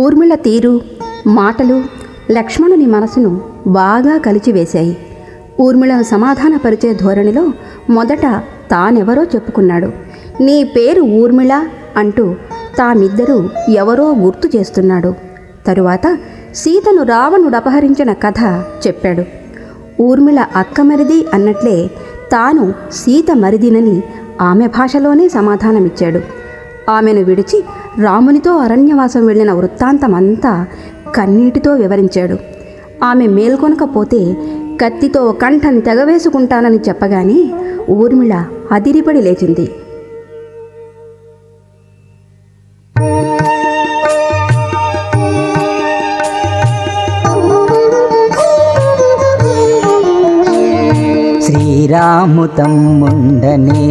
ఊర్మిళ తీరు, మాటలు లక్ష్మణుని మనసును బాగా కలిచివేశాయి. ఊర్మిళను సమాధానపరిచే ధోరణిలో మొదట తానెవరో చెప్పుకున్నాడు. నీ పేరు ఊర్మిళ అంటూ తామిద్దరూ ఎవరో గుర్తు చేస్తున్నాడు. తరువాత సీతను రావణుడు అపహరించిన కథ చెప్పాడు. ఊర్మిళ అక్క మరిది అన్నట్లే తాను సీత మరిదినని ఆమె భాషలోనే సమాధానమిచ్చాడు. ఆమెను విడిచి రామునితో అరణ్యవాసం వెళ్ళిన వృత్తాంతమంతా కన్నీటితో వివరించాడు. ఆమె మేల్కొనకపోతే కత్తితో కంఠం తెగవేసుకుంటానని చెప్పగానే ఊర్మిళ అదిరిపడి లేచింది. శ్రీరాము తమ్ముండనే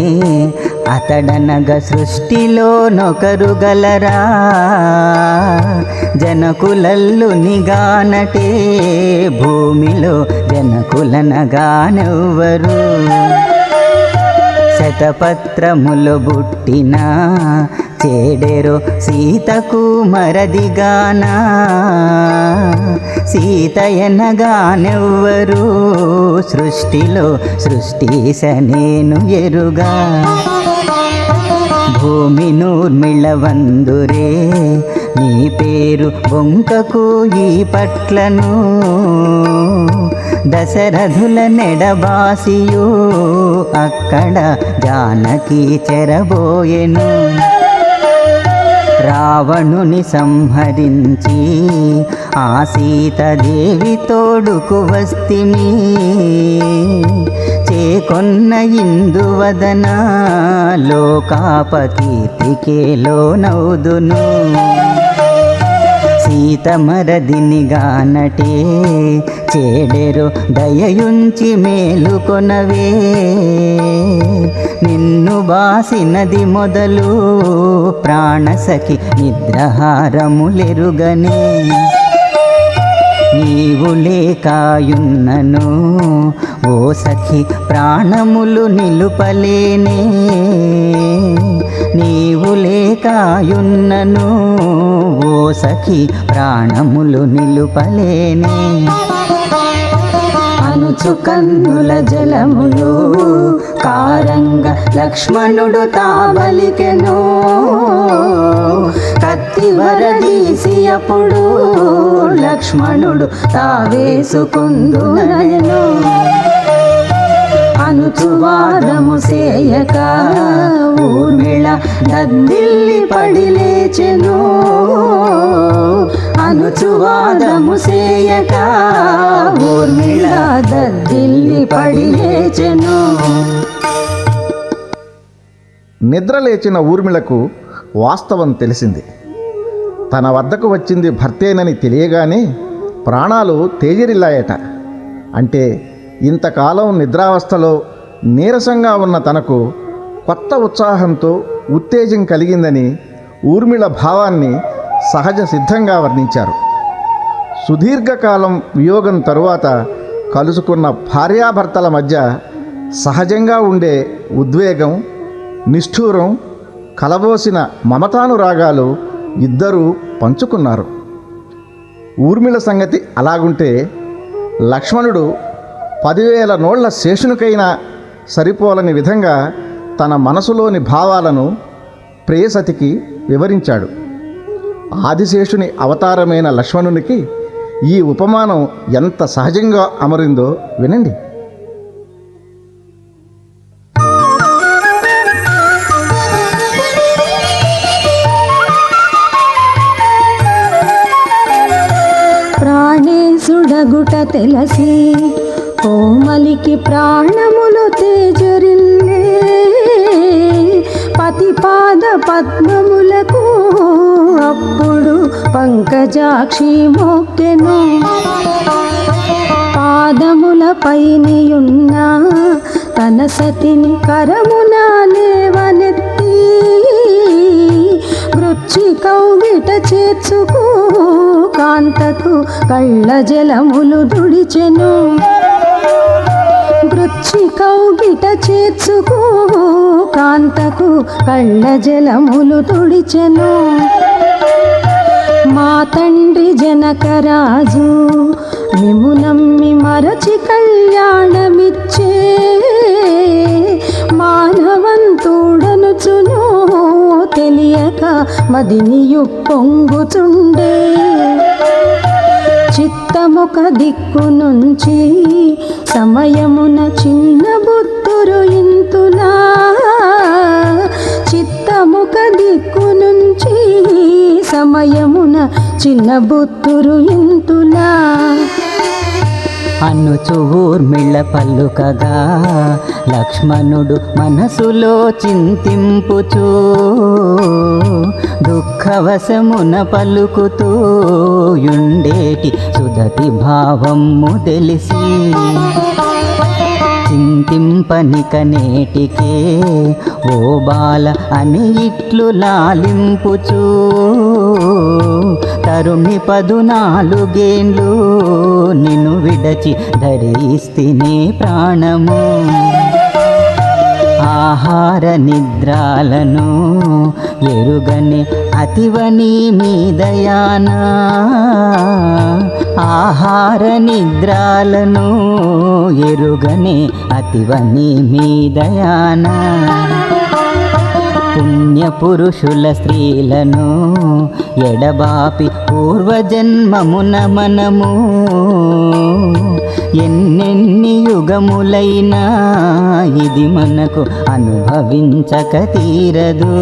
అతడనగ సృష్టిలో నొకరు గలరా, జనకులల్లు నిగానటే భూమిలో జనకులనగానెవ్వరు. శతపత్రములు బుట్టిన చేడెరో సీతకు మరదిగానా, సీతయనగానెవ్వరు సృష్టిలో సృష్టిస నేను ఎరుగా. భూమి నూర్మిళ వందురే నీ పేరు బొంకకు ఈ పట్లను, దశరథుల నెడబాసియు అక్కడ జానకి చెరబోయెను. రావణుని సంహరించి ఆ సీతదేవి తోడుకు వస్తిమి, చేకొన్న ఇందువదన లోకాపకీర్తికే లోనౌదును. సీత మరదిని గానటే చేడెరు దయయుంచి మేలుకొనవే, నిన్ను బాసినది మొదలు ప్రాణసఖి నిద్రహారములెరుగనే. నీవు లేకాయున్నను ఓ సఖి ప్రాణములు నిలుపలేనే, నీవు లేకాయున్నను ఓ సఖి ప్రాణములు నిలుపలేనే. అనుచు కన్నుల జలములు కారంగ లక్ష్మణుడు తాబలికెను, కత్తి వరదీసి అప్పుడు లక్ష్మణుడు తావేసుకుందునెను. అనుచువాదము సేయక ఊర్మిళ దద్దిల్లి పడి లేచెను, అనుచువాదము సేయక ఊర్మిళ దద్దిల్లి పడి లేచెను. నిద్రలేచిన ఊర్మిళకు వాస్తవం తెలిసింది. తన వద్దకు వచ్చింది భర్తేనని తెలియగానే ప్రాణాలు తేజరిల్లాయట. అంటే ఇంతకాలం నిద్రావస్థలో నీరసంగా ఉన్న తనకు కొత్త ఉత్సాహంతో ఉత్తేజం కలిగిందని ఊర్మిళ భావాన్ని సహజ సిద్ధంగా వర్ణించారు. సుదీర్ఘకాలం వియోగం తరువాత కలుసుకున్న భార్యాభర్తల మధ్య సహజంగా ఉండే ఉద్వేగం, నిష్ఠూరం, కలబోసిన మమతానురాగాలు ఇద్దరూ పంచుకున్నారు. ఊర్మిళ సంగతి అలాగుంటే లక్ష్మణుడు 10,000 నోళ్ల శేషునికైనా సరిపోలని విధంగా తన మనసులోని భావాలను ప్రేయసతికి వివరించాడు. ఆదిశేషుని అవతారమైన లక్ష్మణునికి ఈ ఉపమానం ఎంత సహజంగా అమరిందో వినండి. ప్రాణేశుడగుట తెలసి కోమలికి ప్రాణములు తేజరిల్లే, పతిపాద పద్మములకు అప్పుడు పంకజాక్షి మొక్కెను. పాదముల పైనియున్న తన సతిని కరమున లేవనెత్తి, గృచ్చి కౌగిట చేర్చుకు కాంతకు కళ్ళ జలములు దుడిచెను. గృచ్చి కౌగిట చేర్చుకు కాంతకు కళ్ళ జలములు తుడిచెను. మాతడి జనకరాజు మిమ్ము నమ్మి మరచి కళ్యాణమిచ్చే మానవంతుడనుచును తెలియక మదినియు పొంగుచుండే చిత్తముక దిక్కు నుంచి సమయమున చిన్న బుద్ధురు ఇంతులా చిత్తముక దిక్కు నుంచి సమయమున చిన్న బుద్ధురు ఇంతులా అనుచు ఊర్మిళ పలుకగా లక్ష్మణుడు మనసులో చింతింపుచూ దుఃఖవశమున పలుకుతూ యుండేటి సుదతి భావము తెలిసి చింతింపనిక నేటికే ఓ బాల అని ఇట్లు లాలింపుచూ తరుణి 14 నిన్ను విడచి ధరిస్తిని ప్రాణము ఆహార నిద్రాలను ఎరుగని అతివని మీదయానా ఆహార నిద్రాలను ఎరుగని అతివని మీదయానా పుణ్యపురుషుల స్త్రీలను ఎడబాపి పూర్వజన్మమున మనము ఎన్నెన్ని యుగములైనా ఇది మనకు అనుభవించక తీరదు.